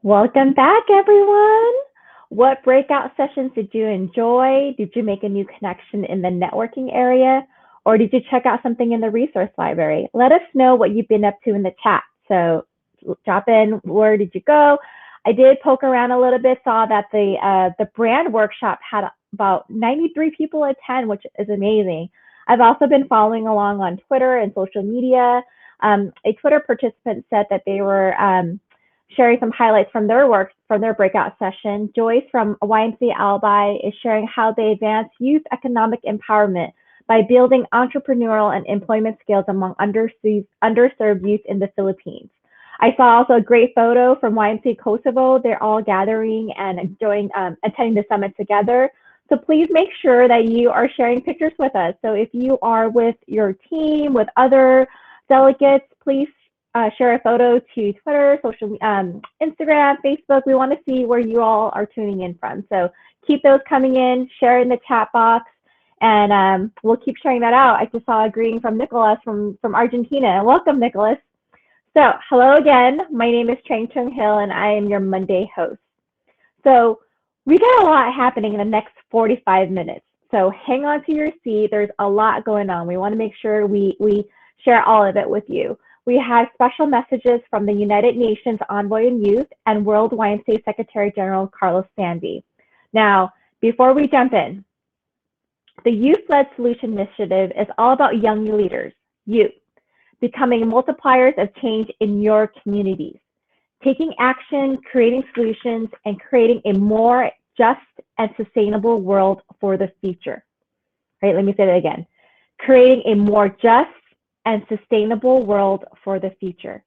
Welcome back, everyone. What breakout sessions did you enjoy? Did you make a new connection in the networking area? Or did you check out something in the resource library? Let us know what you've been up to in the chat. So drop in, where did you go? I did poke around a little bit, saw that the brand workshop had about 93 people attend, which is amazing. I've also been following along on Twitter and social media. A Twitter participant said that they were sharing some highlights from their work, from their breakout session. Joyce from YMCA Albi is sharing how they advance youth economic empowerment by building entrepreneurial and employment skills among underserved youth in the Philippines. I saw also a great photo from YMCA Kosovo. They're all gathering and attending the summit together. So please make sure that you are sharing pictures with us. So if you are with your team, with other delegates, please share a photo to Twitter, Instagram, Facebook. We want to see where you all are tuning in from. So keep those coming in, share in the chat box, and we'll keep sharing that out. I just saw a greeting from Nicholas from Argentina. Welcome, Nicholas. So hello again. My name is Chang Chung Hill, and I am your Monday host. So we got a lot happening in the next 45 minutes. So hang on to your seat. There's a lot going on. We want to make sure we share all of it with you. We have special messages from the United Nations Envoy in Youth and World YMCA Secretary General Carlos Sandy. Now, before we jump in, the Youth-Led Solution Initiative is all about young leaders, you, becoming multipliers of change in your communities, taking action, creating solutions, and creating a more just and sustainable world for the future. Right, let me say that again. Creating a more just and sustainable world for the future.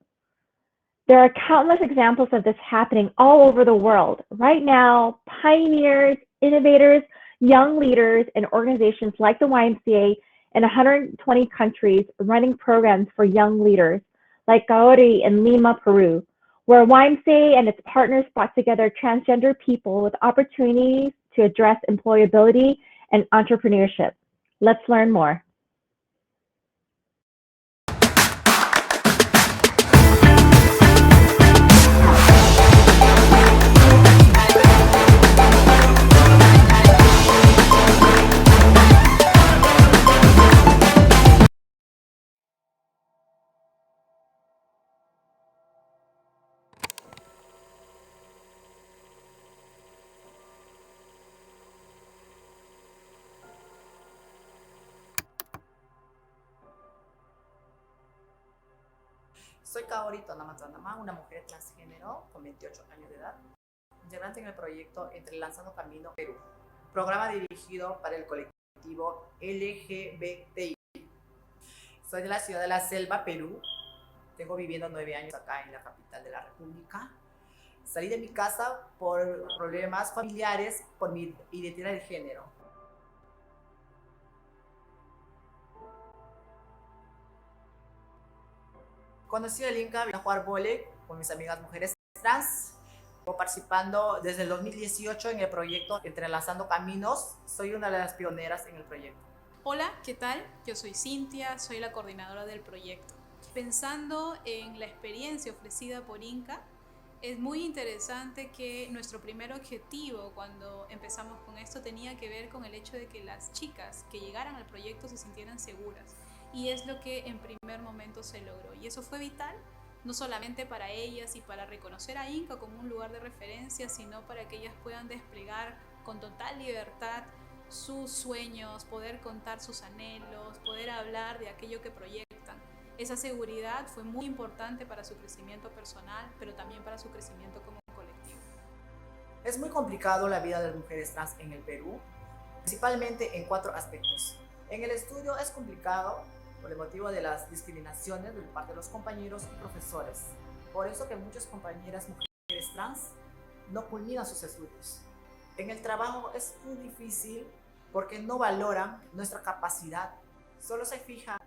There are countless examples of this happening all over the world. Right now, pioneers, innovators, young leaders, and organizations like the YMCA in 120 countries running programs for young leaders, like Kaori in Lima, Peru, where YMCA and its partners brought together transgender people with opportunities to address employability and entrepreneurship. Let's learn more. Soy Kaori Tonamatzanama, una mujer transgénero con 28 años de edad, integrante en el proyecto Entrelazando Camino Perú, programa dirigido para el colectivo LGBTI. Soy de la ciudad de La Selva, Perú. Tengo viviendo 9 años acá en la capital de la República. Salí de mi casa por problemas familiares, por mi identidad de género. Conocí el Inca, vine a jugar vóley con mis amigas mujeres trans. Estoy participando desde el 2018 en el proyecto Entrelazando Caminos. Soy una de las pioneras en el proyecto. Hola, ¿qué tal? Yo soy Cintia, soy la coordinadora del proyecto. Pensando en la experiencia ofrecida por Inca, es muy interesante que nuestro primer objetivo cuando empezamos con esto tenía que ver con el hecho de que las chicas que llegaran al proyecto se sintieran seguras. Y es lo que en primer momento se logró. Y eso fue vital, no solamente para ellas y para reconocer a Inca como un lugar de referencia, sino para que ellas puedan desplegar con total libertad sus sueños, poder contar sus anhelos, poder hablar de aquello que proyectan. Esa seguridad fue muy importante para su crecimiento personal, pero también para su crecimiento como colectivo. Es muy complicado la vida de las mujeres trans en el Perú, principalmente en 4 aspectos. En el estudio es complicado por el motivo de las discriminaciones de parte de los compañeros y profesores. Por eso que muchas compañeras mujeres trans no culminan sus estudios. En el trabajo es muy difícil porque no valoran nuestra capacidad, solo se fija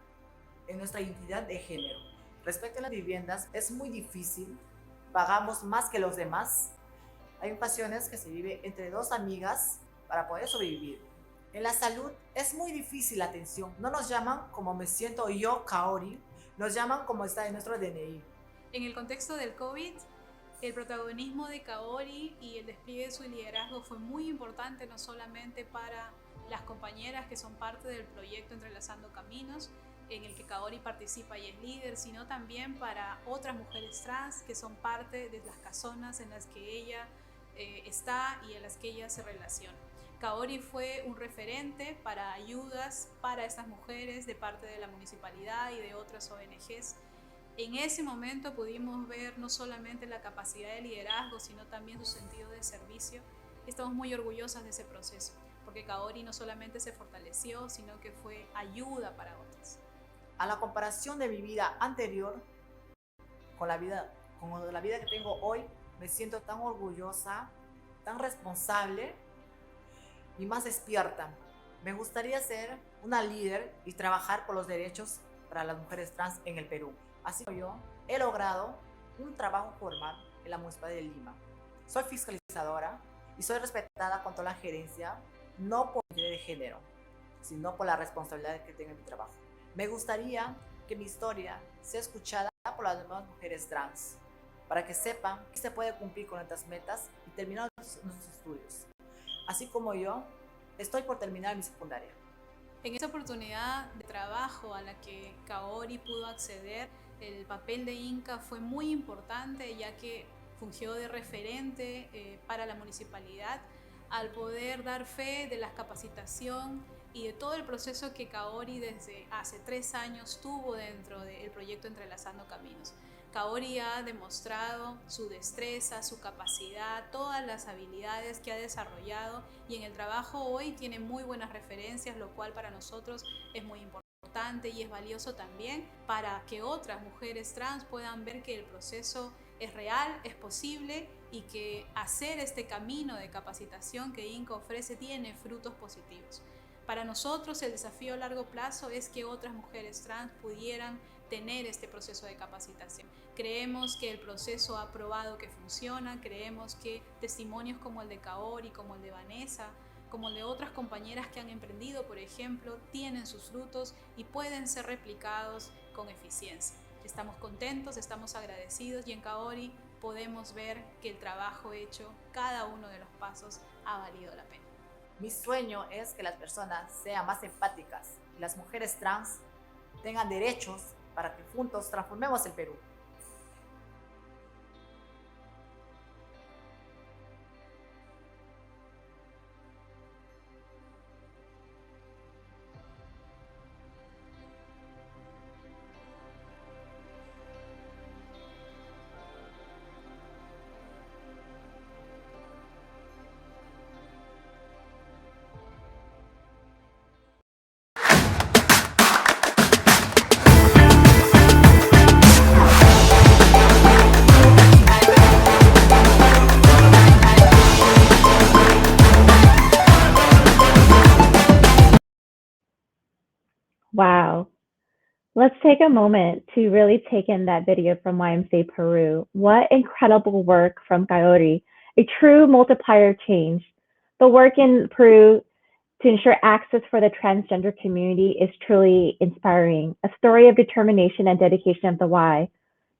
en nuestra identidad de género. Respecto a las viviendas, es muy difícil, pagamos más que los demás. Hay ocasiones que se vive entre 2 amigas para poder sobrevivir. En la salud es muy difícil la atención. No nos llaman como me siento yo, Kaori, nos llaman como está en nuestro DNI. En el contexto del COVID, el protagonismo de Kaori y el despliegue de su liderazgo fue muy importante, no solamente para las compañeras que son parte del proyecto Entrelazando Caminos, en el que Kaori participa y es líder, sino también para otras mujeres trans que son parte de las casonas en las que ella está y en las que ella se relaciona. Kaori fue un referente para ayudas para estas mujeres de parte de la municipalidad y de otras ONGs. En ese momento pudimos ver no solamente la capacidad de liderazgo, sino también su sentido de servicio. Estamos muy orgullosas de ese proceso, porque Kaori no solamente se fortaleció, sino que fue ayuda para otras. A la comparación de mi vida anterior con la vida que tengo hoy, me siento tan orgullosa, tan responsable y más despierta. Me gustaría ser una líder y trabajar por los derechos para las mujeres trans en el Perú. Así que yo he logrado un trabajo formal en la Municipalidad de Lima. Soy fiscalizadora y soy respetada con toda la gerencia, no por mi de género, sino por la responsabilidad que tengo en mi trabajo. Me gustaría que mi historia sea escuchada por las demás mujeres trans, para que sepan que se puede cumplir con nuestras metas y terminar nuestros estudios. Así como yo, estoy por terminar mi secundaria. En esta oportunidad de trabajo a la que Kaori pudo acceder, el papel de Inca fue muy importante, ya que fungió de referente para la municipalidad al poder dar fe de la capacitación y de todo el proceso que Kaori desde hace 3 años tuvo dentro del proyecto Entrelazando Caminos. Kaori ha demostrado su destreza, su capacidad, todas las habilidades que ha desarrollado, y en el trabajo hoy tiene muy buenas referencias, lo cual para nosotros es muy importante y es valioso también para que otras mujeres trans puedan ver que el proceso es real, es posible, y que hacer este camino de capacitación que Inca ofrece tiene frutos positivos. Para nosotros el desafío a largo plazo es que otras mujeres trans pudieran tener este proceso de capacitación. Creemos que el proceso ha probado que funciona, creemos que testimonios como el de Kaori, como el de Vanessa, como el de otras compañeras que han emprendido, por ejemplo, tienen sus frutos y pueden ser replicados con eficiencia. Estamos contentos, estamos agradecidos, y en Kaori podemos ver que el trabajo hecho, cada uno de los pasos, ha valido la pena. Mi sueño es que las personas sean más empáticas y las mujeres trans tengan derechos para que juntos transformemos el Perú. Wow. Let's take a moment to really take in that video from YMCA Peru. What incredible work from Kaori, a true multiplier change. The work in Peru to ensure access for the transgender community is truly inspiring, a story of determination and dedication of the Y.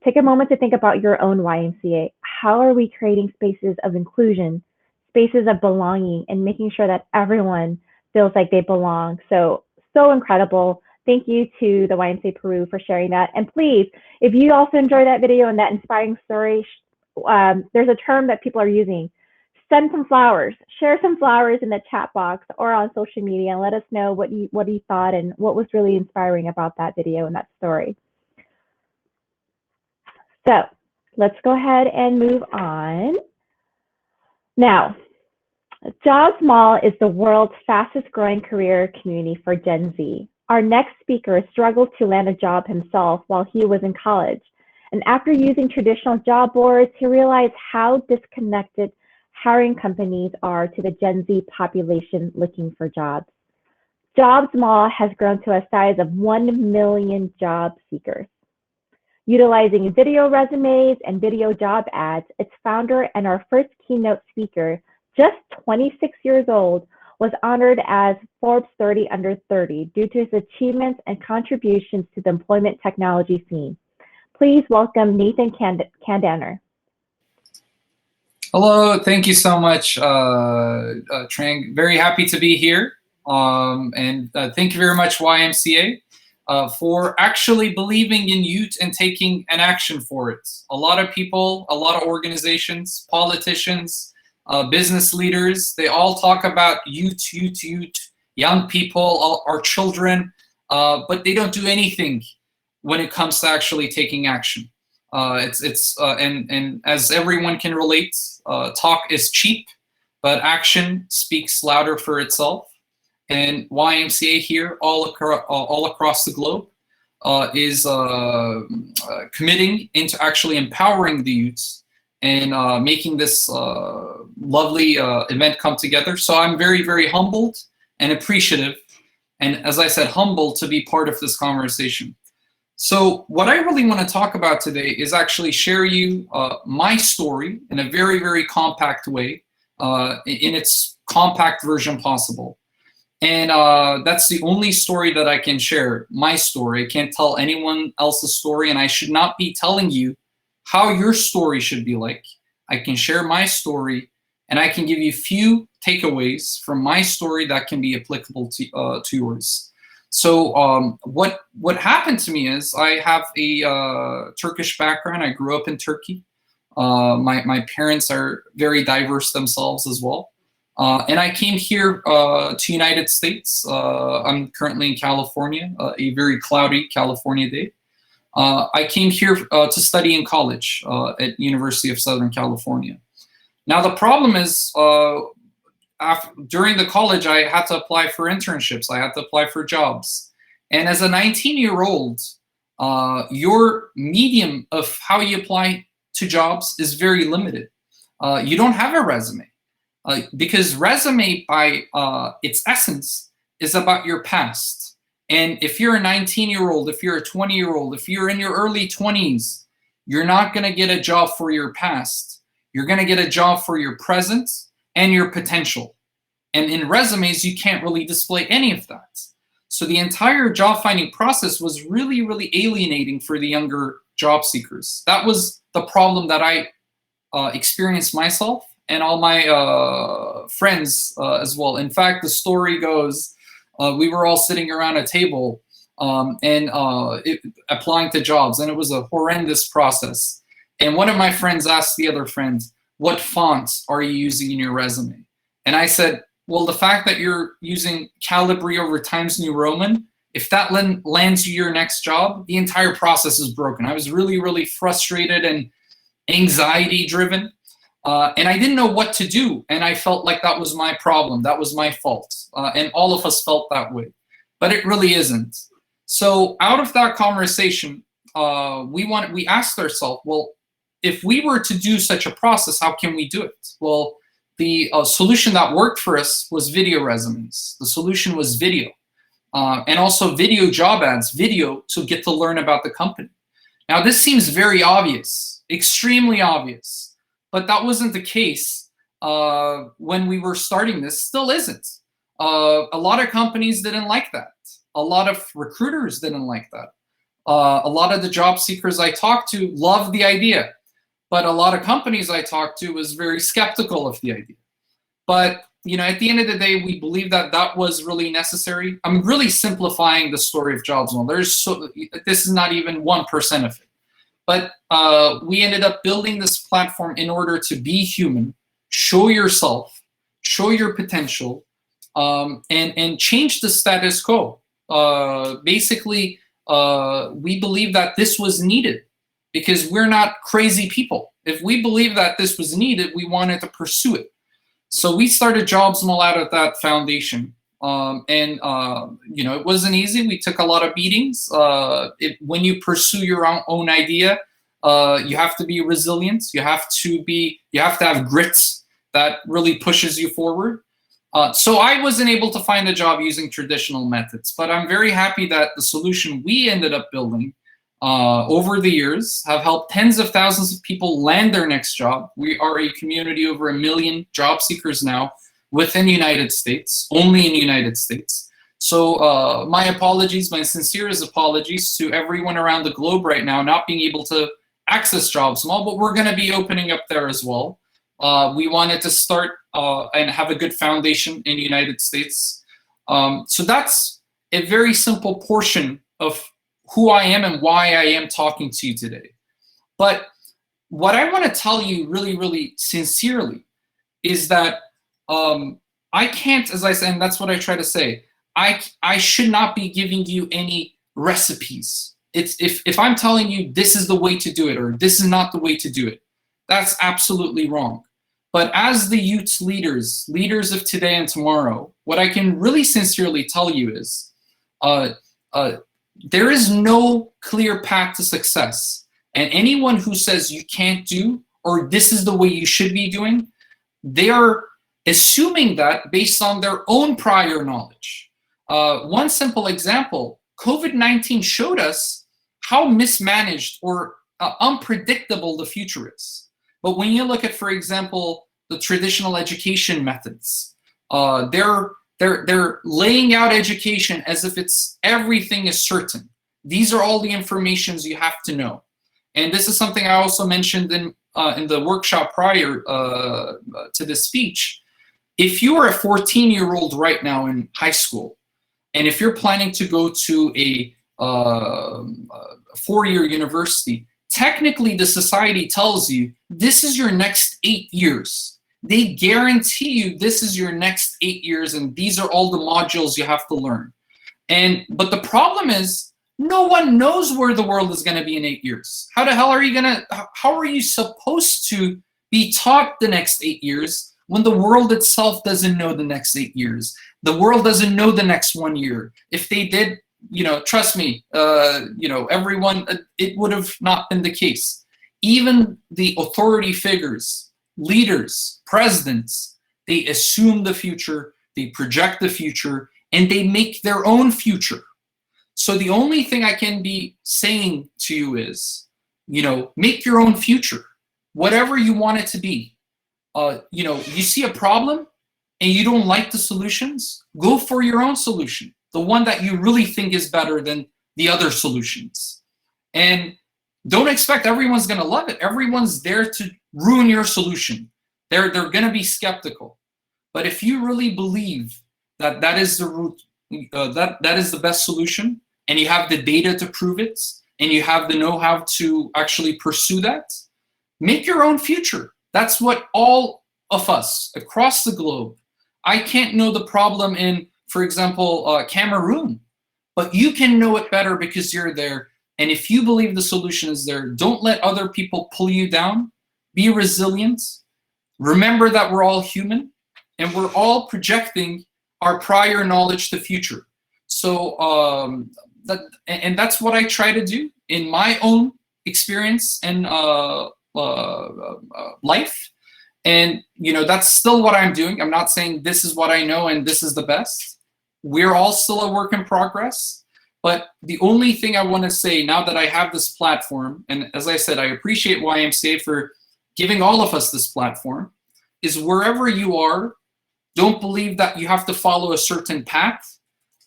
Take a moment to think about your own YMCA. How are we creating spaces of inclusion, spaces of belonging, and making sure that everyone feels like they belong? So incredible. Thank you to the YMCA Peru for sharing that. And please, if you also enjoy that video and that inspiring story, there's a term that people are using. Send some flowers, share some flowers in the chat box or on social media, and let us know what you thought and what was really inspiring about that video and that story. So let's go ahead and move on. Now, Jobzmall is the world's fastest growing career community for Gen Z. Our next speaker struggled to land a job himself while he was in college. And after using traditional job boards, he realized how disconnected hiring companies are to the Gen Z population looking for jobs. Jobzmall has grown to a size of 1 million job seekers. Utilizing video resumes and video job ads, its founder and our first keynote speaker, just 26 years old, was honored as Forbes 30 Under 30 due to his achievements and contributions to the employment technology scene. Please welcome Nathan Kandaner. Hello, thank you so much, Trang. Very happy to be here. And thank you very much, YMCA, for actually believing in youth and taking an action for it. A lot of people, a lot of organizations, politicians, business leaders, they all talk about youth, young people, our children, but they don't do anything when it comes to actually taking action. And as everyone can relate, talk is cheap, but action speaks louder for itself. And YMCA here, all across the globe, is committing into actually empowering the youths and making this lovely event come together. So I'm very, very humbled and appreciative, and as I said, humbled to be part of this conversation. So what I really want to talk about today is actually share you my story in a very, very compact way, in its compact version possible. And that's the only story that I can share, my story. I can't tell anyone else's story, and I should not be telling you how your story should be like. I can share my story, and I can give you a few takeaways from my story that can be applicable to yours. So what happened to me is I have a Turkish background. I grew up in Turkey. My parents are very diverse themselves as well. And I came here to United States. I'm currently in California, a very cloudy California day. I came here to study in college at University of Southern California. Now the problem is, during the college, I had to apply for internships. I had to apply for jobs. And as a 19-year-old, your medium of how you apply to jobs is very limited. You don't have a resume. Because resume by its essence is about your past. And if you're a 19-year-old, if you're a 20-year-old, if you're in your early 20s, you're not going to get a job for your past. You're going to get a job for your present and your potential. And in resumes, you can't really display any of that. So the entire job finding process was really, really alienating for the younger job seekers. That was the problem that I experienced myself and all my friends as well. In fact, the story goes, we were all sitting around a table and applying to jobs, and it was a horrendous process. And one of my friends asked the other friend, "What font are you using in your resume?" And I said, well, the fact that you're using Calibri over Times New Roman, if that lands you your next job, the entire process is broken. I was really, really frustrated and anxiety driven. And I didn't know what to do. And I felt like that was my problem. That was my fault. And all of us felt that way. But it really isn't. So out of that conversation, we asked ourselves, well, if we were to do such a process, how can we do it? Well, the solution that worked for us was video resumes. The solution was video. And also video job ads, video to get to learn about the company. Now, this seems very obvious, extremely obvious. But that wasn't the case when we were starting this, still isn't. A lot of companies didn't like that. A lot of recruiters didn't like that. A lot of the job seekers I talked to loved the idea, but a lot of companies I talked to was very skeptical of the idea. But at the end of the day, we believe that that was really necessary. I'm really simplifying the story of Jobzmall. This is not even 1% of it. But we ended up building this platform in order to be human, show yourself, show your potential, and change the status quo. Basically, we believe that this was needed because we're not crazy people. If we believe that this was needed, we wanted to pursue it. So we started Jobzmall out of that foundation. It wasn't easy. We took a lot of beatings. When you pursue your own idea, you have to be resilient. You have to have grit that really pushes you forward. So I wasn't able to find a job using traditional methods, but I'm very happy that the solution we ended up building over the years have helped tens of thousands of people land their next job. We are a community over 1 million job seekers now within the United States, only in the United States. So my apologies, my sincerest apologies to everyone around the globe right now not being able to access Jobzmall, but we're going to be opening up there as well. We wanted to start and have a good foundation in the United States. So that's a very simple portion of who I am and why I am talking to you today. But what I want to tell you really, really sincerely is that I can't, as I said, and that's what I try to say, I should not be giving you any recipes. It's if I'm telling you this is the way to do it or this is not the way to do it, that's absolutely wrong. But as the youth's leaders of today and tomorrow, what I can really sincerely tell you is there is no clear path to success. And anyone who says you can't do or this is the way you should be doing, they are assuming that based on their own prior knowledge. One simple example, COVID-19 showed us how mismanaged or unpredictable the future is. But when you look at, for example, the traditional education methods, they're laying out education as if everything is certain. These are all the informations you have to know. And this is something I also mentioned in the workshop prior to this speech. If you are a 14-year-old right now in high school, and if you're planning to go to a 4-year university, technically the society tells you this is your next 8 years. They guarantee you this is your next 8 years and these are all the modules you have to learn. But the problem is no one knows where the world is going to be in 8 years. How the hell are you how are you supposed to be taught the next 8 years when the world itself doesn't know the next 8 years? The world doesn't know the next 1 year. If they did, trust me, everyone, it would have not been the case. Even the authority figures, leaders, presidents, they assume the future, they project the future, and they make their own future. So the only thing I can be saying to you is, make your own future, whatever you want it to be. You see a problem and you don't like the solutions, go for your own solution, the one that you really think is better than the other solutions. And don't expect everyone's going to love it. Everyone's there to ruin your solution. They're going to be skeptical. But if you really believe that that is the route, that is the best solution, and you have the data to prove it, and you have the know-how to actually pursue that, make your own future. That's what all of us across the globe. I can't know the problem in, for example, Cameroon, but you can know it better because you're there. And if you believe the solution is there, don't let other people pull you down. Be resilient. Remember that we're all human and we're all projecting our prior knowledge to future. So that's what I try to do in my own experience and life. And that's still what I'm doing. I'm not saying this is what I know and this is the best. We're all still a work in progress. But the only thing I want to say now that I have this platform, and as I said, I appreciate YMCA for giving all of us this platform, is wherever you are, don't believe that you have to follow a certain path.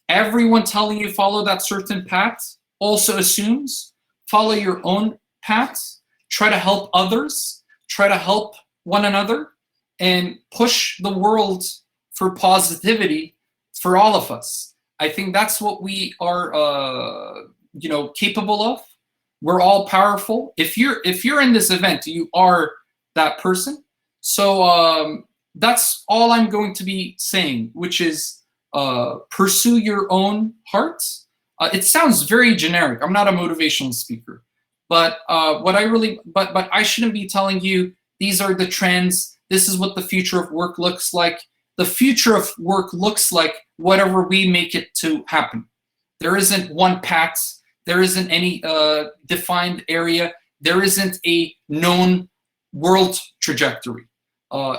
Everyone telling you follow that certain path also assumes follow your own path. Try to help others. Try to help one another and push the world for positivity for all of us. I think that's what we are, capable of. We're all powerful. If you're in this event, you are that person. So that's all I'm going to be saying, which is pursue your own heart. It sounds very generic. I'm not a motivational speaker, but but I shouldn't be telling you these are the trends. This is what the future of work looks like. The future of work looks like whatever we make it to happen. There isn't one path. There isn't any defined area. There isn't a known world trajectory.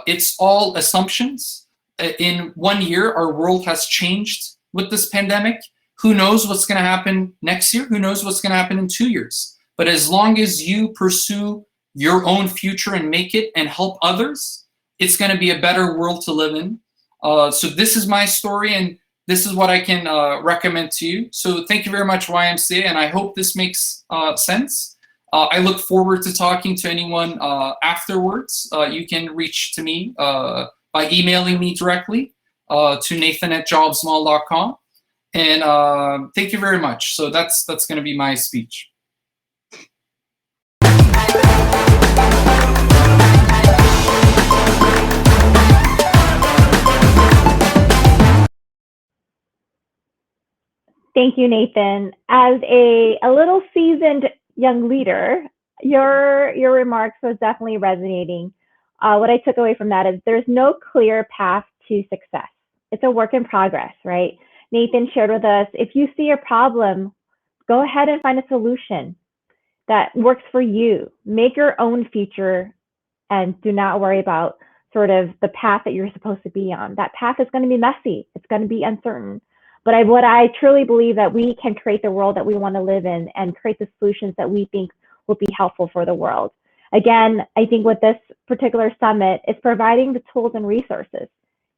It's all assumptions. In 1 year, our world has changed with this pandemic. Who knows what's going to happen next year? Who knows what's going to happen in 2 years? But as long as you pursue your own future and make it and help others, it's going to be a better world to live in. So this is my story, and this is what I can recommend to you. So thank you very much, YMCA, and I hope this makes sense. I look forward to talking to anyone afterwards. You can reach to me by emailing me directly. to nathan@jobzmall.com. And thank you very much. So that's going to be my speech. Thank you, Nathan. As a little seasoned young leader, your remarks was definitely resonating. What I took away from that is there's no clear path to success. It's a work in progress, right? Nathan shared with us, if you see a problem, go ahead and find a solution that works for you. Make your own feature and do not worry about sort of the path that you're supposed to be on. That path is going to be messy. It's going to be uncertain. But what I truly believe that we can create the world that we want to live in and create the solutions that we think will be helpful for the world. Again, I think with this particular summit, it's providing the tools and resources.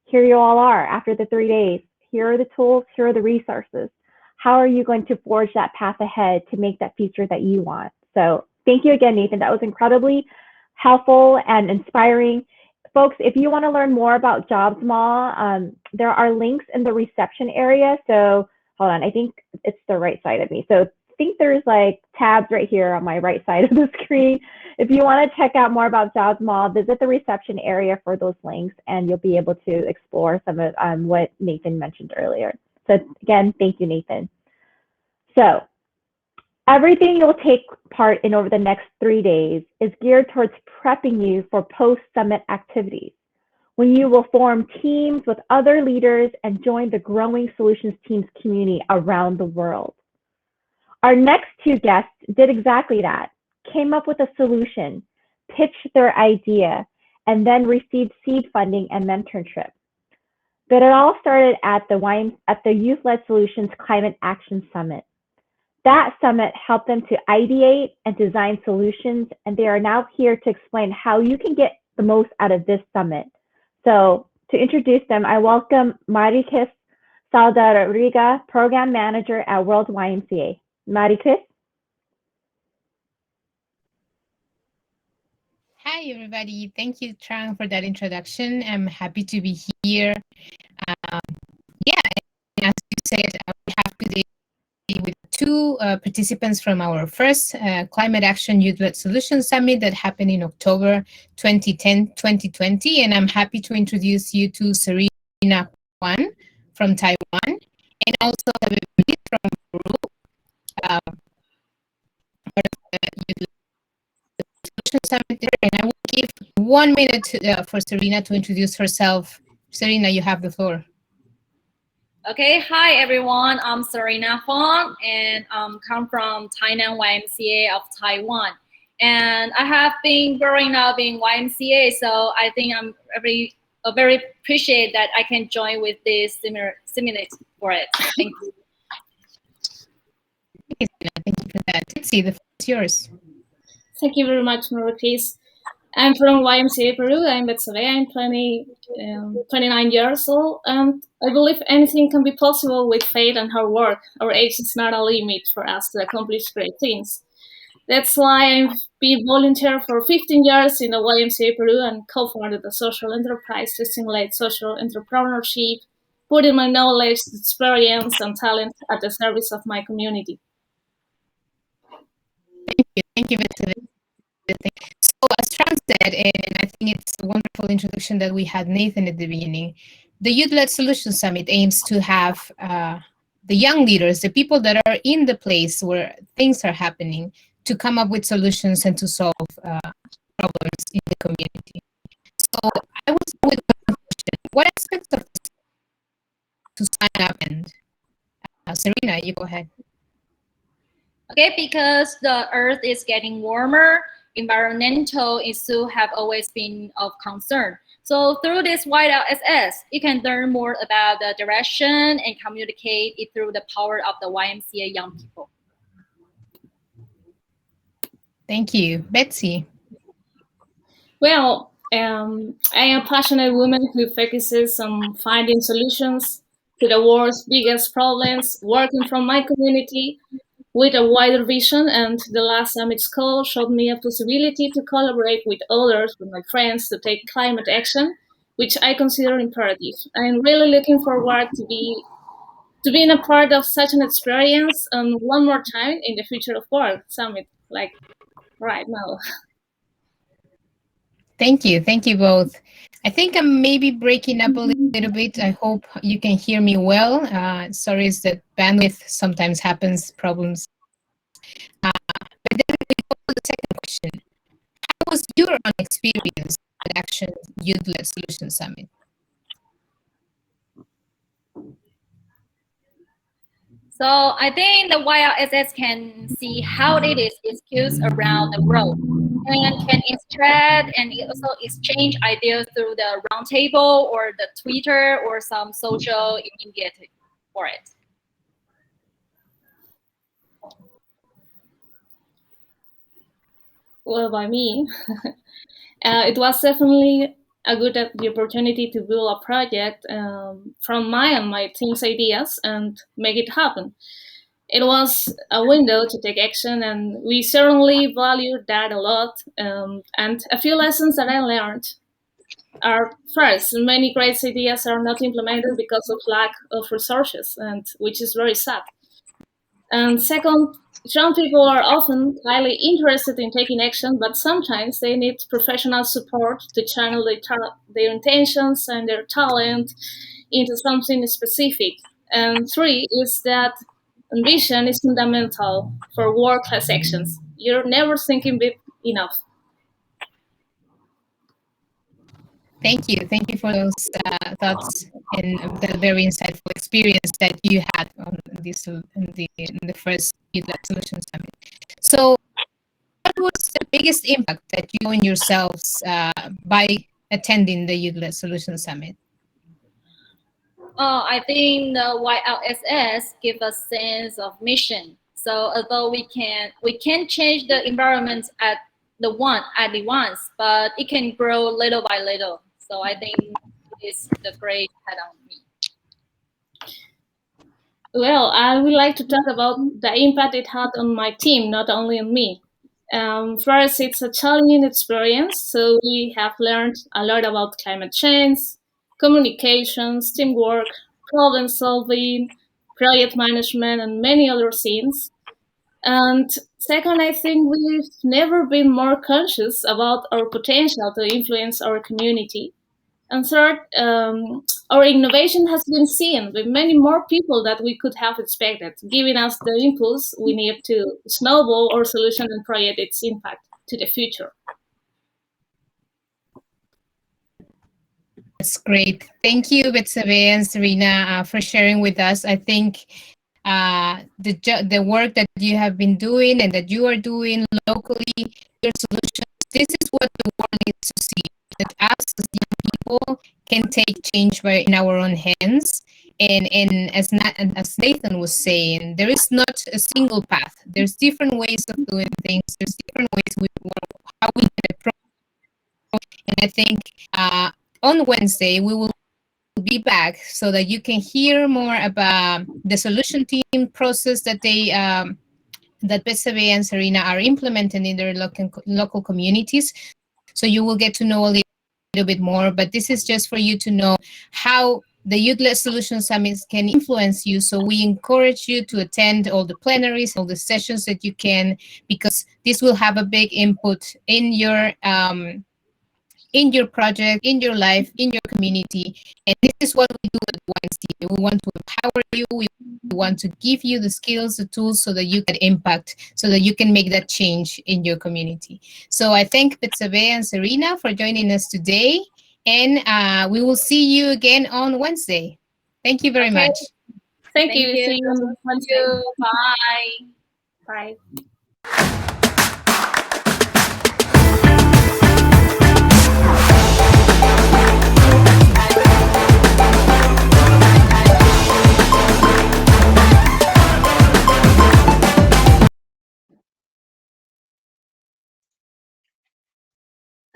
Here you all are after the 3 days. Here are the tools, here are the resources. How are you going to forge that path ahead to make that future that you want? So thank you again, Nathan. That was incredibly helpful and inspiring. Folks, if you want to learn more about Jobzmall, there are links in the reception area. So hold on, I think it's the right side of me. So I think there's like tabs right here on my right side of the screen. If you want to check out more about Jobzmall, visit the reception area for those links, and you'll be able to explore some of what Nathan mentioned earlier. So again, thank you, Nathan. So everything you'll take part in over the next 3 days is geared towards prepping you for post-summit activities, when you will form teams with other leaders and join the growing solutions teams community around the world. Our next two guests did exactly that, came up with a solution, pitched their idea, and then received seed funding and mentorship. But it all started at the Youth-Led Solutions Climate Action Summit. That summit helped them to ideate and design solutions, and they are now here to explain how you can get the most out of this summit. So to introduce them, I welcome Maricris Saldarriga, Program Manager at World YMCA. Maricris? Hi, everybody. Thank you, Trang, for that introduction. I'm happy to be here. Yeah, as you said, we have today with two participants from our first Climate Action Youth-Led Solutions Summit that happened in October 2020. And I'm happy to introduce you to Serena Juan from Taiwan, and also from Peru. Summit, and I will give 1 minute for Serena to introduce herself. Serena, you have the floor. Okay, hi everyone. I'm Serena Huang, and come from Tainan YMCA of Taiwan. And I have been growing up in YMCA, so I think I'm very appreciate that I can join with this simulate for it. Thank you. Thank you for that. Let's see, the floor is yours. Thank you very much, Maricris. I'm from YMCA Peru. I'm Betsabe. I'm 29 years old, and I believe anything can be possible with faith and hard work. Our age is not a limit for us to accomplish great things. That's why I've been volunteer for 15 years in the YMCA Peru and co-founded a social enterprise to stimulate social entrepreneurship, putting my knowledge, experience, and talent at the service of my community. Thank you, Betsabe. So as Trang said, and I think it's a wonderful introduction that we had Nathan at the beginning, the Youth-Led Solutions Summit aims to have the young leaders, the people that are in the place where things are happening, to come up with solutions and to solve problems in the community. So I will start with one question. What aspects of this to sign up? And Serena, you go ahead. Okay, because the earth is getting warmer, environmental issues have always been of concern. So through this YLSS, you can learn more about the direction and communicate it through the power of the YMCA young people. Thank you. Betsy. Well, I am a passionate woman who focuses on finding solutions to the world's biggest problems, working from my community with a wider vision, and the last summit's call showed me a possibility to collaborate with others, with my friends, to take climate action which I consider imperative. I'm really looking forward to being a part of such an experience one more time in the Future of Work Summit, like right now. Thank you. Thank you both. I think I'm maybe breaking up a little bit. I hope you can hear me well. Sorry, is that bandwidth sometimes happens problems. But then we go to the second question. How was your own experience at Action Youth-led Solution Summit? So I think the YLSS can see how it is used around the world and can interact and also exchange ideas through the roundtable or the Twitter or some social immediate for it. Well, by me, it was definitely a good the opportunity to build a project from my and my team's ideas and make it happen. It was a window to take action, and we certainly valued that a lot. And a few lessons that I learned are first, many great ideas are not implemented because of lack of resources, and which is very sad. And second, young people are often highly interested in taking action, but sometimes they need professional support to channel their intentions and their talent into something specific. And three is that ambition is fundamental for world-class actions. You're never thinking big enough. Thank you. Thank you for those thoughts and the very insightful experience that you had on this in the first Youth-led Solution Summit. So, what was the biggest impact that you and yourselves by attending the Youth-led Solution Summit? I think the YLSS give a sense of mission. So although we can change the environment at the once, but it can grow little by little. So I think it is the great head on me. Well, I would like to talk about the impact it had on my team, not only on me. First, it's a challenging experience, so we have learned a lot about climate change, communications, teamwork, problem solving, project management, and many other things. And second, I think we've never been more conscious about our potential to influence our community. And third, our innovation has been seen with many more people that we could have expected, giving us the impulse we need to snowball our solution and project its impact to the future. That's great. Thank you, Betsabe and Serena, for sharing with us. I think the work that you have been doing and that you are doing locally, your solutions, this is what the world needs to see. That us as young people can take change in our own hands. And as Nathan was saying, there is not a single path. There's different ways of doing things. There's different ways how we can approach. And I think on Wednesday we will be back so that you can hear more about the solution team process that that Betsabe and Serena are implementing in their local communities. So you will get to know a little bit more, but this is just for you to know how the Youth-led Solution Summits can influence you. So we encourage you to attend all the plenaries, all the sessions that you can, because this will have a big input in your project, in your life, in your community. And this is what we do at YMCA. We want to empower you. We want to give you the skills, the tools, so that you can impact, so that you can make that change in your community. So I thank Betsabe and Serena for joining us today. And we will see you again on Wednesday. Thank you very much. Thank you. See you on Wednesday. Bye. Bye.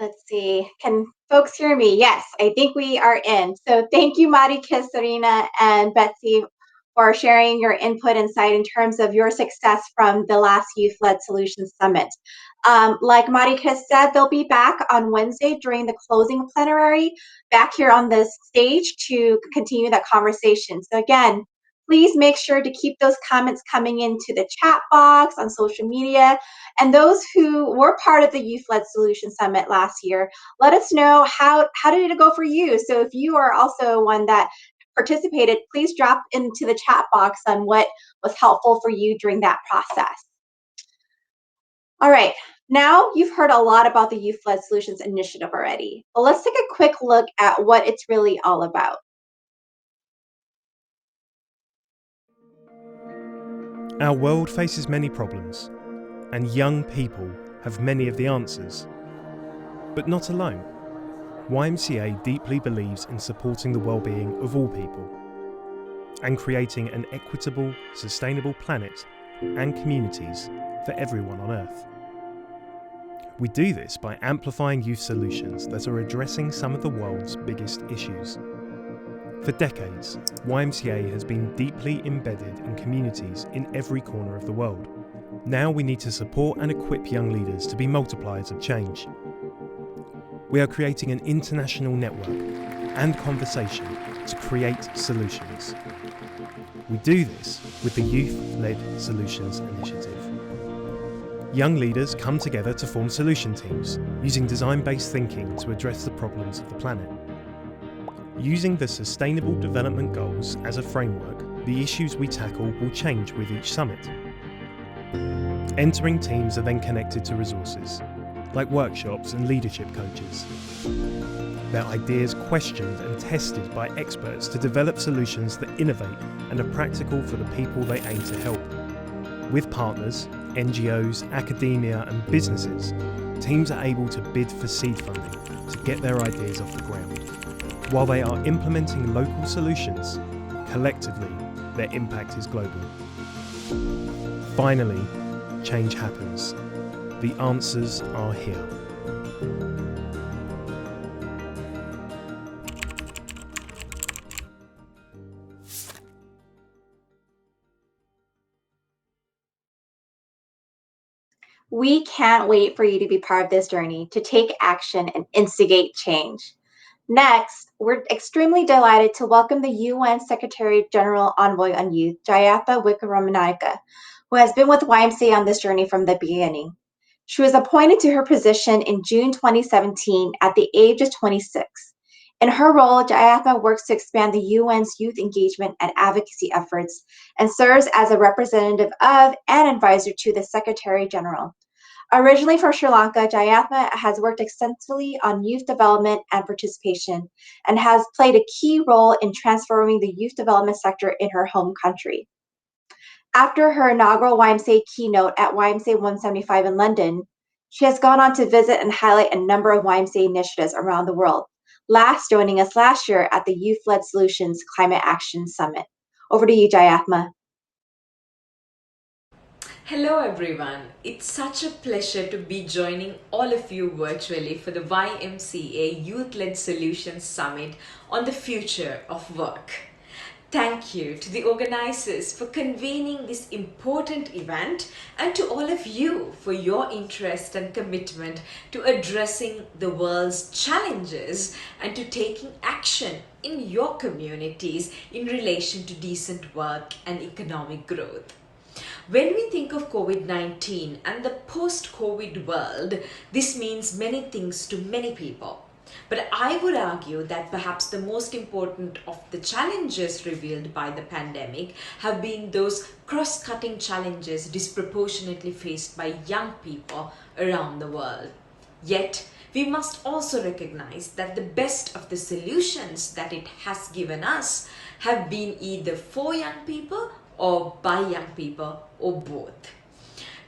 Let's see. Can folks hear me? Yes, I think we are in. So thank you, Marika, Serena, and Betsy for sharing your input insight in terms of your success from the last Youth-Led Solutions Summit. Like Marika said, they'll be back on Wednesday during the closing plenary, back here on this stage to continue that conversation. So again, please make sure to keep those comments coming into the chat box on social media. And those who were part of the Youth-Led Solutions Summit last year, let us know how did it go for you. So if you are also one that participated, please drop into the chat box on what was helpful for you during that process. All right, now you've heard a lot about the Youth-Led Solutions Initiative already, but let's take a quick look at what it's really all about. Our world faces many problems, and young people have many of the answers. But not alone. YMCA deeply believes in supporting the well-being of all people and creating an equitable, sustainable planet and communities for everyone on Earth. We do this by amplifying youth solutions that are addressing some of the world's biggest issues. For decades, YMCA has been deeply embedded in communities in every corner of the world. Now we need to support and equip young leaders to be multipliers of change. We are creating an international network and conversation to create solutions. We do this with the Youth-Led Solutions Initiative. Young leaders come together to form solution teams, using design-based thinking to address the problems of the planet. Using the Sustainable Development Goals as a framework, the issues we tackle will change with each summit. Entering teams are then connected to resources, like workshops and leadership coaches. Their ideas questioned and tested by experts to develop solutions that innovate and are practical for the people they aim to help. With partners, NGOs, academia and businesses, teams are able to bid for seed funding to get their ideas off the ground. While they are implementing local solutions, collectively, their impact is global. Finally, change happens. The answers are here. We can't wait for you to be part of this journey, to take action and instigate change. Next, we're extremely delighted to welcome the UN Secretary General Envoy on Youth, Jayatha Wickramanayake, who has been with YMCA on this journey from the beginning. She was appointed to her position in June 2017 at the age of 26. In her role, Jayatha works to expand the UN's youth engagement and advocacy efforts and serves as a representative of and advisor to the Secretary General. Originally from Sri Lanka, Jayatha has worked extensively on youth development and participation and has played a key role in transforming the youth development sector in her home country. After her inaugural YMCA keynote at YMCA 175 in London, she has gone on to visit and highlight a number of YMCA initiatives around the world, last joining us last year at the Youth-Led Solutions Climate Action Summit. Over to you, Jayatha. Hello everyone, it's such a pleasure to be joining all of you virtually for the YMCA Youth-Led Solutions Summit on the future of work. Thank you to the organizers for convening this important event and to all of you for your interest and commitment to addressing the world's challenges and to taking action in your communities in relation to decent work and economic growth. When we think of COVID-19 and the post-COVID world, this means many things to many people. But I would argue that perhaps the most important of the challenges revealed by the pandemic have been those cross-cutting challenges disproportionately faced by young people around the world. Yet, we must also recognize that the best of the solutions that it has given us have been either for young people or by young people or both.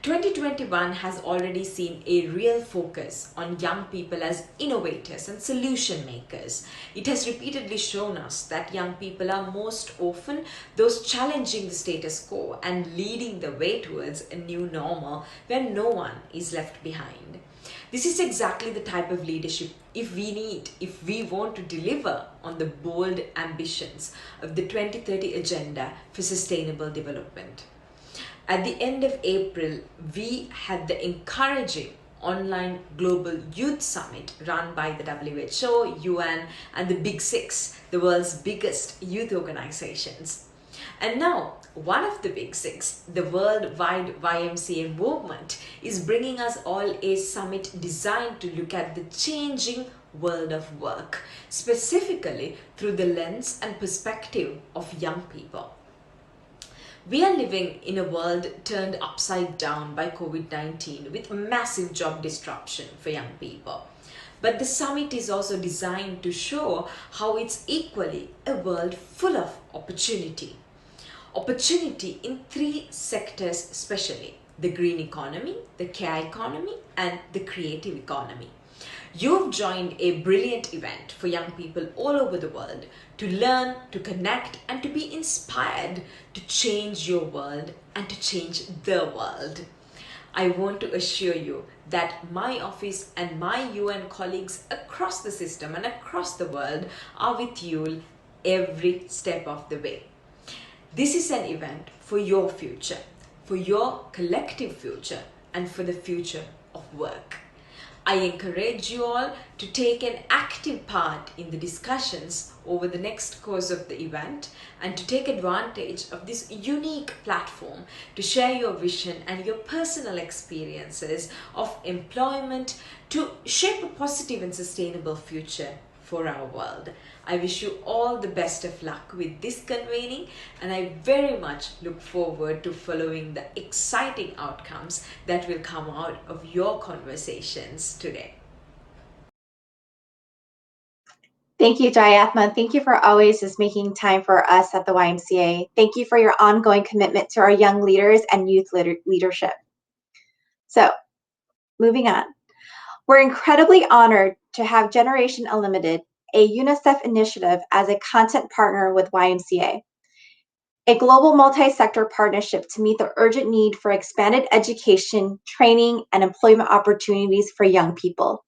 2021 has already seen a real focus on young people as innovators and solution makers. It has repeatedly shown us that young people are most often those challenging the status quo and leading the way towards a new normal where no one is left behind. This is exactly the type of leadership if we want to deliver on the bold ambitions of the 2030 Agenda for Sustainable Development. At the end of April, we had the encouraging online Global Youth Summit run by the WHO, UN, and the Big Six, the world's biggest youth organizations. And now, one of the Big Six, the worldwide YMCA movement, is bringing us all a summit designed to look at the changing world of work, specifically through the lens and perspective of young people. We are living in a world turned upside down by COVID-19 with massive job disruption for young people. But the summit is also designed to show how it's equally a world full of opportunity. Opportunity in three sectors especially: the green economy, the care economy, and the creative economy. You've joined a brilliant event for young people all over the world to learn, to connect, and to be inspired to change your world and to change the world. I want to assure you that my office and my UN colleagues across the system and across the world are with you every step of the way. This is an event for your future, for your collective future, and for the future of work. I encourage you all to take an active part in the discussions over the next course of the event and to take advantage of this unique platform to share your vision and your personal experiences of employment to shape a positive and sustainable future for our world. I wish you all the best of luck with this convening, and I very much look forward to following the exciting outcomes that will come out of your conversations today. Thank you, Jayatma. Thank you for always just making time for us at the YMCA. Thank you for your ongoing commitment to our young leaders and youth leadership. So, moving on. We're incredibly honored to have Generation Unlimited, a UNICEF initiative, as a content partner with YMCA, a global multi-sector partnership to meet the urgent need for expanded education, training, and employment opportunities for young people.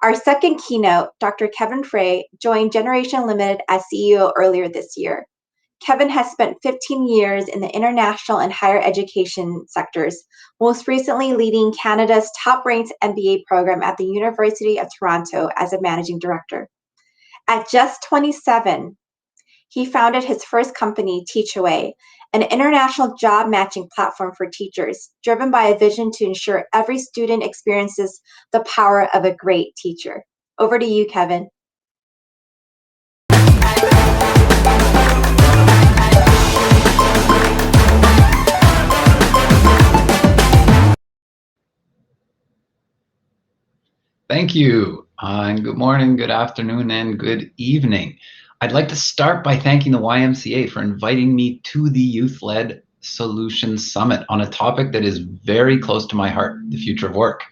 Our second keynote, Dr. Kevin Frey, joined Generation Unlimited as CEO earlier this year. Kevin has spent 15 years in the international and higher education sectors, most recently leading Canada's top-ranked MBA program at the University of Toronto as a managing director. At just 27, he founded his first company, Teachaway, an international job matching platform for teachers, driven by a vision to ensure every student experiences the power of a great teacher. Over to you, Kevin. Thank you, and good morning, good afternoon, and good evening. I'd like to start by thanking the YMCA for inviting me to the Youth-Led Solutions Summit on a topic that is very close to my heart, the future of work.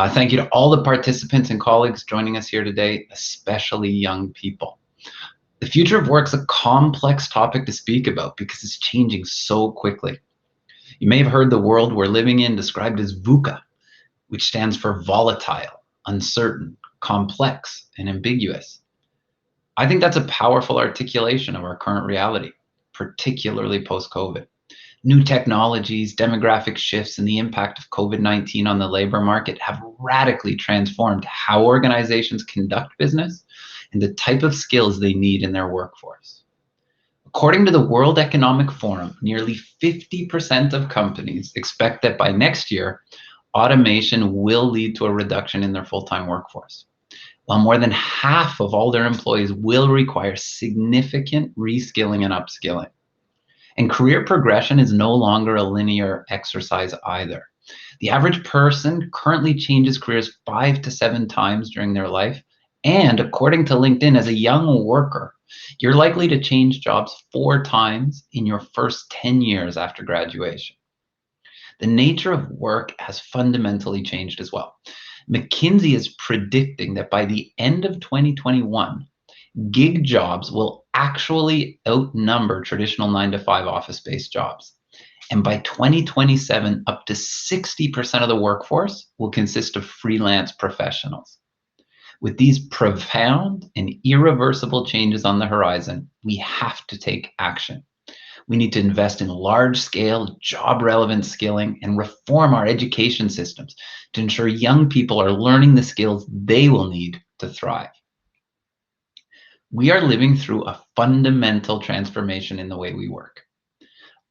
Thank you to all the participants and colleagues joining us here today, especially young people. The future of work is a complex topic to speak about because it's changing so quickly. You may have heard the world we're living in described as VUCA, which stands for volatile, uncertain, complex, and ambiguous. I think that's a powerful articulation of our current reality, particularly post-COVID. New technologies, demographic shifts, and the impact of COVID-19 on the labor market have radically transformed how organizations conduct business and the type of skills they need in their workforce. According to the World Economic Forum, nearly 50% of companies expect that by next year, automation will lead to a reduction in their full-time workforce, while more than half of all their employees will require significant reskilling and upskilling. And career progression is no longer a linear exercise either. The average person currently changes careers 5 to 7 times during their life, and according to LinkedIn, as a young worker, you're likely to change jobs 4 times in your first 10 years after graduation. the nature of work has fundamentally changed as well. McKinsey is predicting that by the end of 2021, gig jobs will actually outnumber traditional 9-to-5 office-based jobs. And by 2027, up to 60% of the workforce will consist of freelance professionals. With these profound and irreversible changes on the horizon, we have to take action. We need to invest in large-scale, job-relevant skilling and reform our education systems to ensure young people are learning the skills they will need to thrive. We are living through a fundamental transformation in the way we work.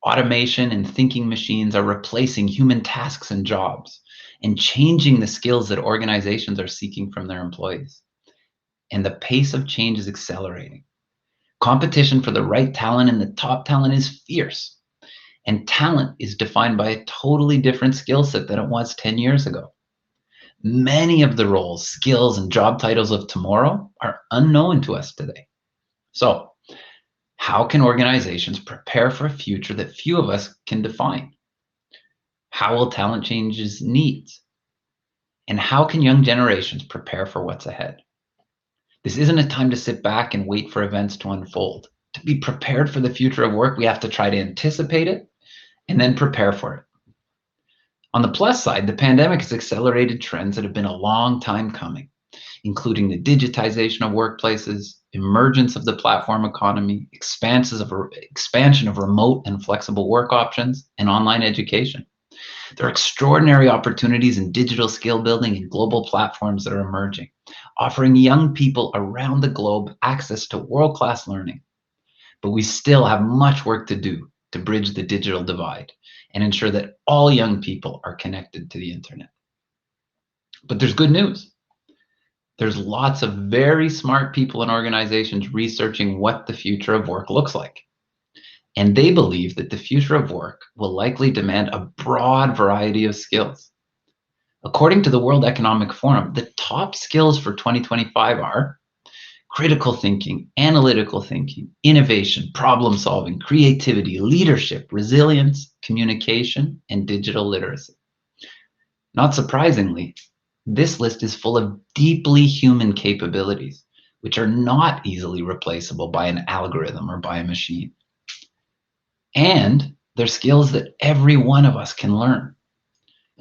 Automation and thinking machines are replacing human tasks and jobs and changing the skills that organizations are seeking from their employees. And the pace of change is accelerating. Competition for the right talent and the top talent is fierce. And talent is defined by a totally different skill set than it was 10 years ago. Many of the roles, skills, and job titles of tomorrow are unknown to us today. So, how can organizations prepare for a future that few of us can define? How will talent change needs? And how can young generations prepare for what's ahead? This isn't a time to sit back and wait for events to unfold. To be prepared for the future of work, we have to try to anticipate it and then prepare for it. On the plus side, the pandemic has accelerated trends that have been a long time coming, including the digitization of workplaces, emergence of the platform economy, expansion of remote and flexible work options, and online education. There are extraordinary opportunities in digital skill building and global platforms that are emerging, offering young people around the globe access to world-class learning. But we still have much work to do to bridge the digital divide and ensure that all young people are connected to the internet. But there's good news. There's lots of very smart people and organizations researching what the future of work looks like. And they believe that the future of work will likely demand a broad variety of skills. According to the World Economic Forum, the top skills for 2025 are critical thinking, analytical thinking, innovation, problem solving, creativity, leadership, resilience, communication, and digital literacy. Not surprisingly, this list is full of deeply human capabilities, which are not easily replaceable by an algorithm or by a machine. And they're skills that every one of us can learn.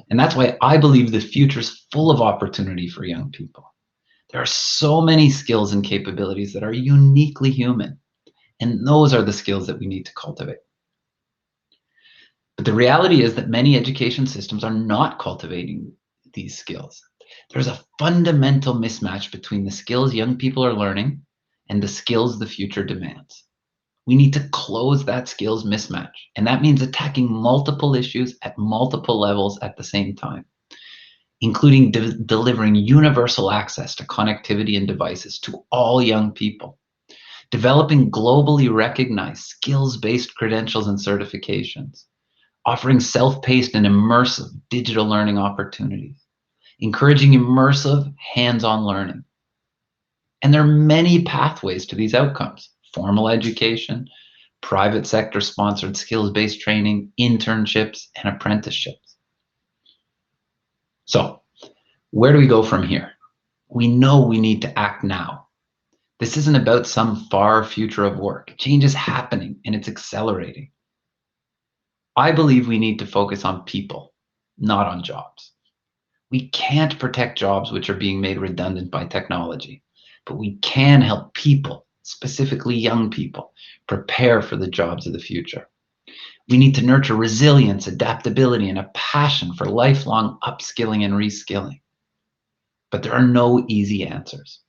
And that's why I believe the future is full of opportunity for young people. There are so many skills and capabilities that are uniquely human, and those are the skills that we need to cultivate. But the reality is that many education systems are not cultivating these skills. There's a fundamental mismatch between the skills young people are learning and the skills the future demands. We need to close that skills mismatch, and that means attacking multiple issues at multiple levels at the same time, including delivering universal access to connectivity and devices to all young people, developing globally recognized skills-based credentials and certifications, offering self-paced and immersive digital learning opportunities, encouraging immersive hands-on learning. And there are many pathways to these outcomes: formal education, private sector sponsored skills-based training, internships, and apprenticeships. So, where do we go from here? We know we need to act now. This isn't about some far future of work. Change is happening and it's accelerating. I believe we need to focus on people, not on jobs. We can't protect jobs which are being made redundant by technology, but we can help people, specifically young people, prepare for the jobs of the future. We need to nurture resilience, adaptability, and a passion for lifelong upskilling and reskilling. But there are no easy answers.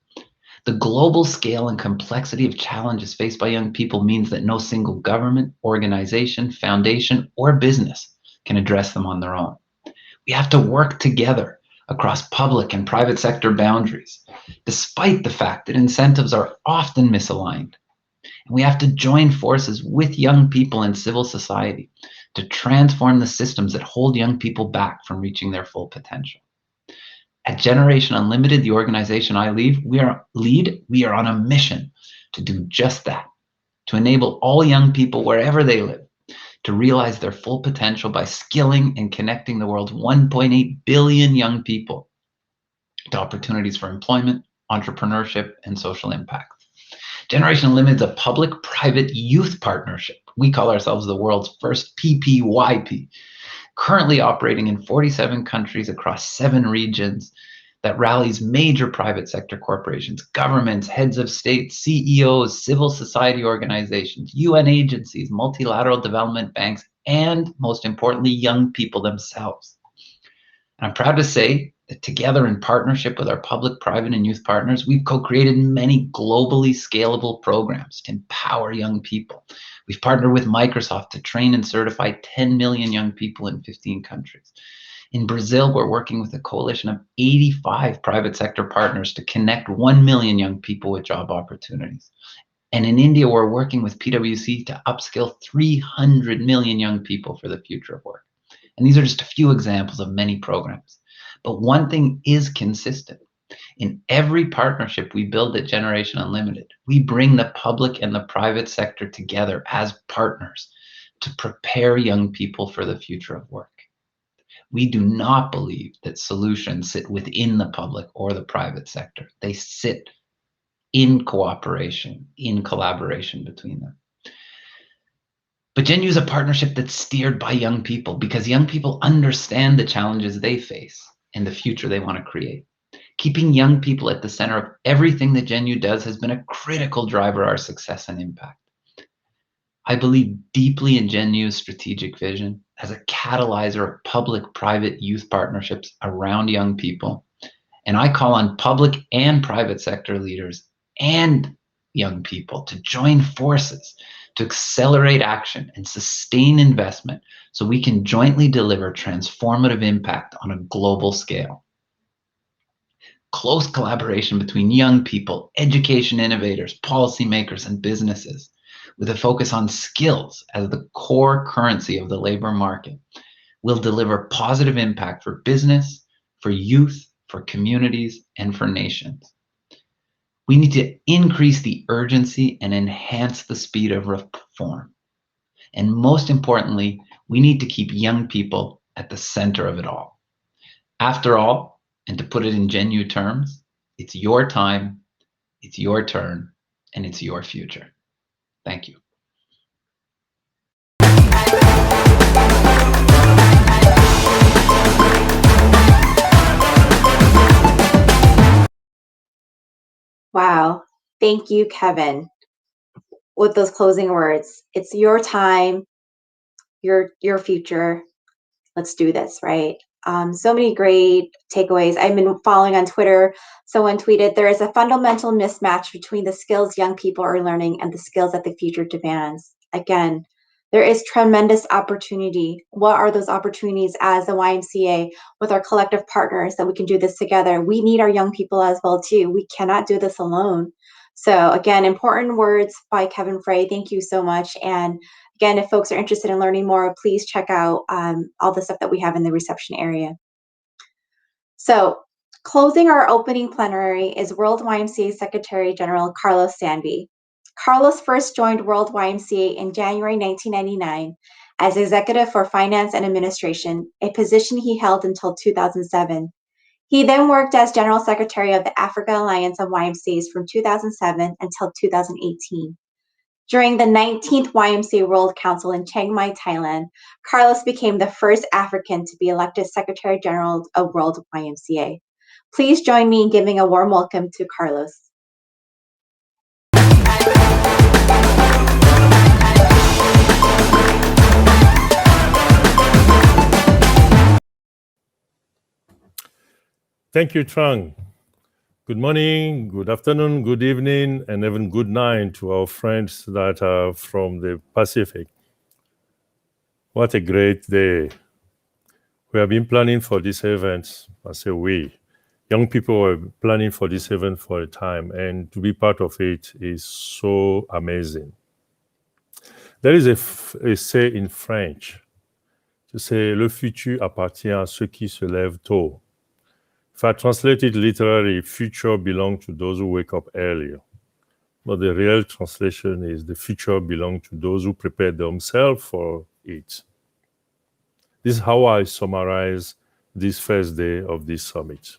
The global scale and complexity of challenges faced by young people means that no single government, organization, foundation, or business can address them on their own. We have to work together across public and private sector boundaries, despite the fact that incentives are often misaligned. And we have to join forces with young people and civil society to transform the systems that hold young people back from reaching their full potential. At Generation Unlimited, the organization I lead, we are on a mission to do just that, to enable all young people wherever they live to realize their full potential by skilling and connecting the world's 1.8 billion young people to opportunities for employment, entrepreneurship, and social impact. Generation Unlimited is a public-private youth partnership. We call ourselves the world's first PPYP, currently operating in 47 countries across 7 regions, that rallies major private sector corporations, governments, heads of state, CEOs, civil society organizations, UN agencies, multilateral development banks, and most importantly, young people themselves. And I'm proud to say that together in partnership with our public, private, and youth partners, we've co-created many globally scalable programs to empower young people. We've partnered with Microsoft to train and certify 10 million young people in 15 countries. In Brazil, we're working with a coalition of 85 private sector partners to connect 1 million young people with job opportunities. And in India, we're working with PwC to upskill 300 million young people for the future of work. And these are just a few examples of many programs. But one thing is consistent. In every partnership we build at Generation Unlimited, we bring the public and the private sector together as partners to prepare young people for the future of work. We do not believe that solutions sit within the public or the private sector. They sit in cooperation, in collaboration between them. But GenU is a partnership that's steered by young people because young people understand the challenges they face and the future they want to create. Keeping young people at the center of everything that GenU does has been a critical driver of our success and impact. I believe deeply in GenU's strategic vision as a catalyzer of public-private youth partnerships around young people. And I call on public and private sector leaders and young people to join forces to accelerate action and sustain investment so we can jointly deliver transformative impact on a global scale. Close collaboration between young people, education innovators, policymakers, and businesses, with a focus on skills as the core currency of the labor market, will deliver positive impact for business, for youth, for communities, and for nations. We need to increase the urgency and enhance the speed of reform. And most importantly, we need to keep young people at the center of it all. After all, and to put it in GenU terms, it's your time, it's your turn, and it's your future. Thank you. Wow. Thank you, Kevin, with those closing words. It's your time, your future. Let's do this, right? So many great takeaways. I've been following on Twitter. Someone tweeted, there is a fundamental mismatch between the skills young people are learning and the skills that the future demands. Again, there is tremendous opportunity. What are those opportunities as the YMCA with our collective partners that we can do this together? We need our young people as well too. We cannot do this alone. So again, important words by Kevin Frey. Thank you so much. And again, if folks are interested in learning more, please check out all the stuff that we have in the reception area. So closing our opening plenary is World YMCA Secretary General Carlos Sanby. Carlos first joined World YMCA in January 1999 as Executive for Finance and Administration, a position he held until 2007. He then worked as General Secretary of the Africa Alliance of YMCAs from 2007 until 2018. During the 19th YMCA World Council in Chiang Mai, Thailand, Carlos became the first African to be elected Secretary General of World YMCA. Please join me in giving a warm welcome to Carlos. Thank you, Trang. Good morning, good afternoon, good evening, and even good night to our friends that are from the Pacific. What a great day. We have been planning for this event. I say we. Young people were planning for this event for a time, and to be part of it is so amazing. There is a say in French to say, le futur appartient à ceux qui se lèvent tôt. If I translate it literally, future belongs to those who wake up earlier. but the real translation is the future belongs to those who prepare themselves for it. This is how I summarize this first day of this summit.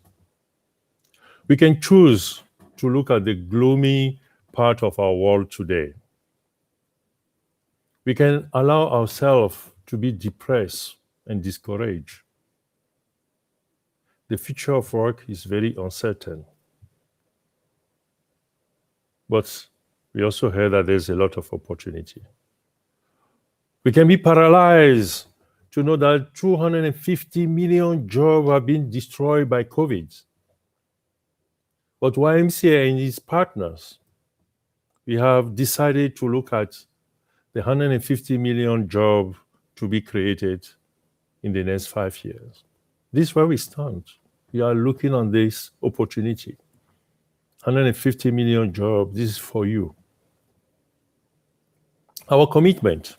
We can choose to look at the gloomy part of our world today. We can allow ourselves to be depressed and discouraged. The future of work is very uncertain. But we also heard that there's a lot of opportunity. We can be paralyzed to know that 250 million jobs have been destroyed by COVID. But YMCA and its partners, we have decided to look at the 150 million jobs to be created in the next 5 years. This is where we stand. We are looking on this opportunity. 150 million jobs, this is for you. Our commitment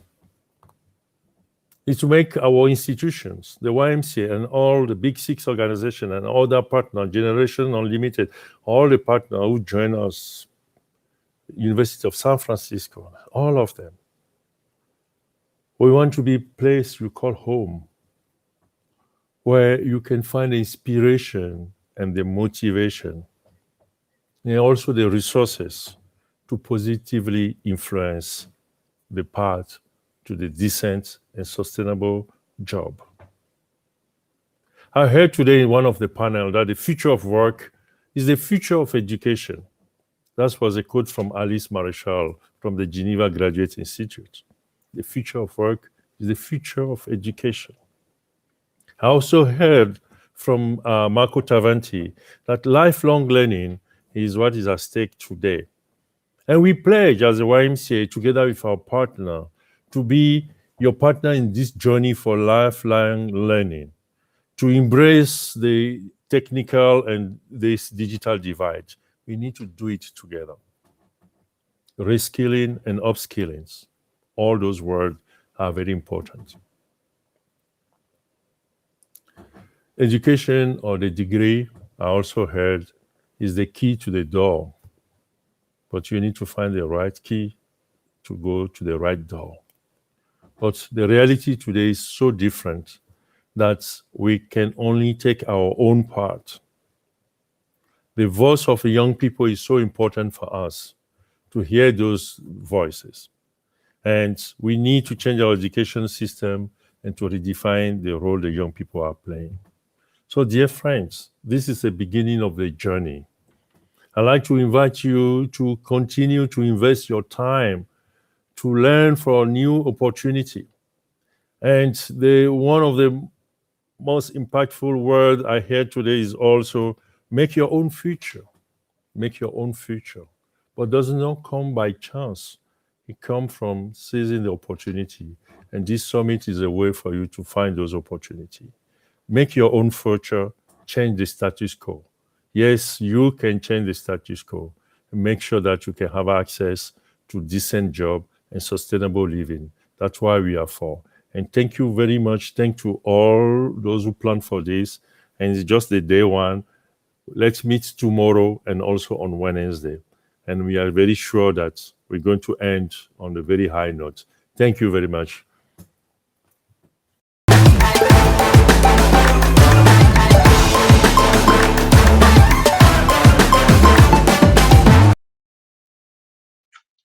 is to make our institutions, the YMCA and all the big six organizations and other partners, Generation Unlimited, all the partners who join us, University of San Francisco, all of them. We want to be a place you call home, where you can find the inspiration and the motivation, and also the resources to positively influence the path to the decent and sustainable job. I heard today in one of the panels that the future of work is the future of education. That was a quote from Alice Maréchal from the Geneva Graduate Institute. The future of work is the future of education. I also heard from Marco Tavanti that lifelong learning is what is at stake today. And we pledge as a YMCA, together with our partner, to be your partner in this journey for lifelong learning, to embrace the technical and this digital divide. We need to do it together. Reskilling and upskilling, all those words are very important. Education or the degree, I also heard, is the key to the door. But you need to find the right key to go to the right door. But the reality today is so different that we can only take our own part. The voice of the young people is so important for us to hear those voices. And we need to change our education system and to redefine the role the young people are playing. So, dear friends, this is the beginning of the journey. I'd like to invite you to continue to invest your time to learn for a new opportunity. And one of the most impactful words I heard today is also make your own future. Make your own future. But it does not come by chance. It comes from seizing the opportunity. And this summit is a way for you to find those opportunities. Make your own future, change the status quo. Yes, you can change the status quo and make sure that you can have access to decent job and sustainable living. That's why we are for. And thank you very much. Thank you all those who planned for this. And it's just the day one. Let's meet tomorrow and also on Wednesday. And we are very sure that we're going to end on a very high note. Thank you very much.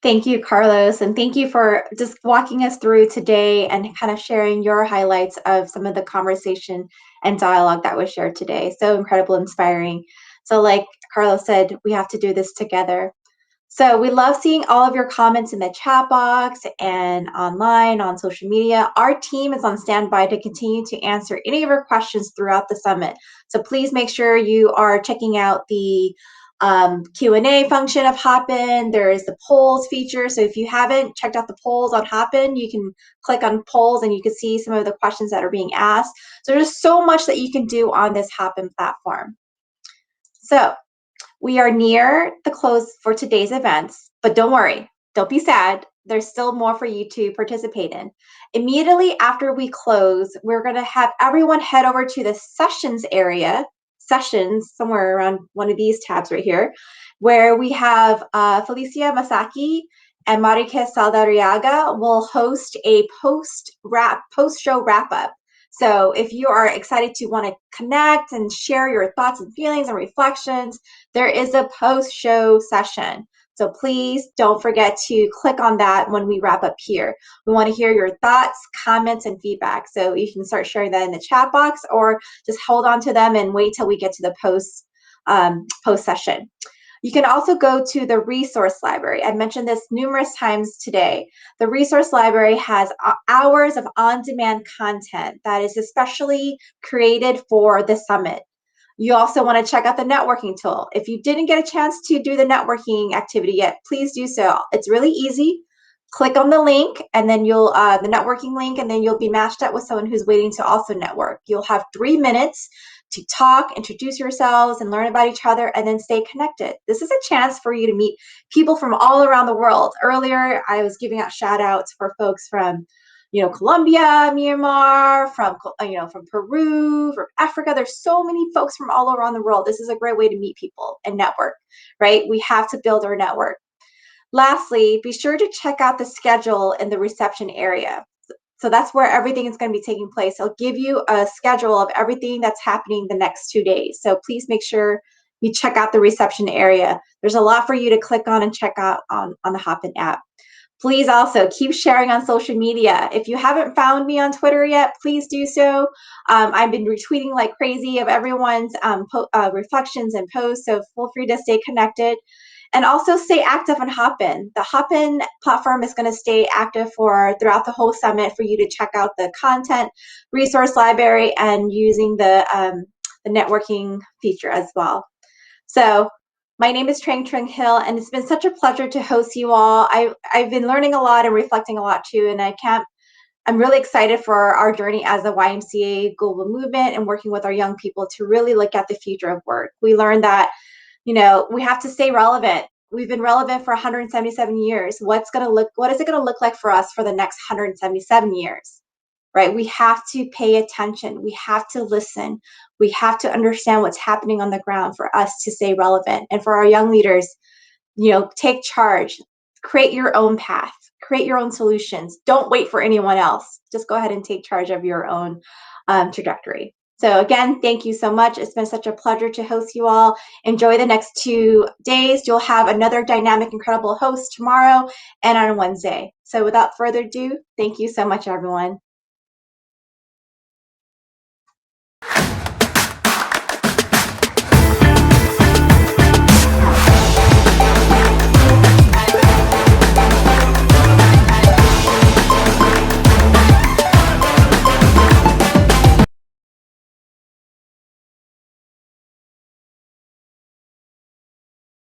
Thank you, Carlos, and thank you for just walking us through today and kind of sharing your highlights of some of the conversation and dialogue that was shared today. So incredible, inspiring. So like Carlos said, we have to do this together. So we love seeing all of your comments in the chat box and online on social media. Our team is on standby to continue to answer any of your questions throughout the summit. So please make sure you are checking out the Q&A function of Hopin. There is the polls feature. So if you haven't checked out the polls on Hopin, you can click on polls and you can see some of the questions that are being asked. So there's so much that you can do on this Hopin platform. So we are near the close for today's events, but don't worry, don't be sad. There's still more for you to participate in. Immediately after we close, we're going to have everyone head over to the sessions area, sessions somewhere around one of these tabs right here, where we have Felicia Masaki and Marike Saldarriaga will host a post-show wrap-up. So if you are excited to want to connect and share your thoughts and feelings and reflections, there is a post-show session. So please don't forget to click on that when we wrap up here. We want to hear your thoughts, comments, and feedback. So you can start sharing that in the chat box or just hold on to them and wait till we get to the post session. You can also go to the resource library. I've mentioned this numerous times today. The resource library has hours of on-demand content that is especially created for the summit. You also want to check out the networking tool. If you didn't get a chance to do the networking activity yet, please do so. It's really easy. Click on the link and then you'll, the networking link, and then you'll be matched up with someone who's waiting to also network. You'll have 3 minutes to talk, introduce yourselves, and learn about each other, and then stay connected. This is a chance for you to meet people from all around the world. Earlier, I was giving out shout outs for folks from Colombia, Myanmar, from Peru, from Africa. There's so many folks from all around the world. This is a great way to meet people and network, right? We have to build our network. Lastly, be sure to check out the schedule in the reception area. So that's where everything is going to be taking place. I'll give you a schedule of everything that's happening the next 2 days. So please make sure you check out the reception area. There's a lot for you to click on and check out on the Hopin app. Please also keep sharing on social media. If you haven't found me on Twitter yet, please do so. I've been retweeting like crazy of everyone's reflections and posts, so feel free to stay connected. And also stay active on Hopin. The Hopin platform is going to stay active throughout the whole summit for you to check out the content, resource library, and using the networking feature as well. So my name is Trang Trung Hill, and it's been such a pleasure to host you all. I've been learning a lot and reflecting a lot too, and I'm really excited for our journey as a YMCA global movement and working with our young people to really look at the future of work. We learned that we have to stay relevant. We've been relevant for 177 years. What is it going to look like for us for the next 177 years, right? We have to pay attention. We have to listen. We have to understand what's happening on the ground for us to stay relevant. And for our young leaders, take charge, create your own path, create your own solutions. Don't wait for anyone else. Just go ahead and take charge of your own trajectory. So again, thank you so much. It's been such a pleasure to host you all. Enjoy the next 2 days. You'll have another dynamic, incredible host tomorrow and on Wednesday. So without further ado, thank you so much, everyone.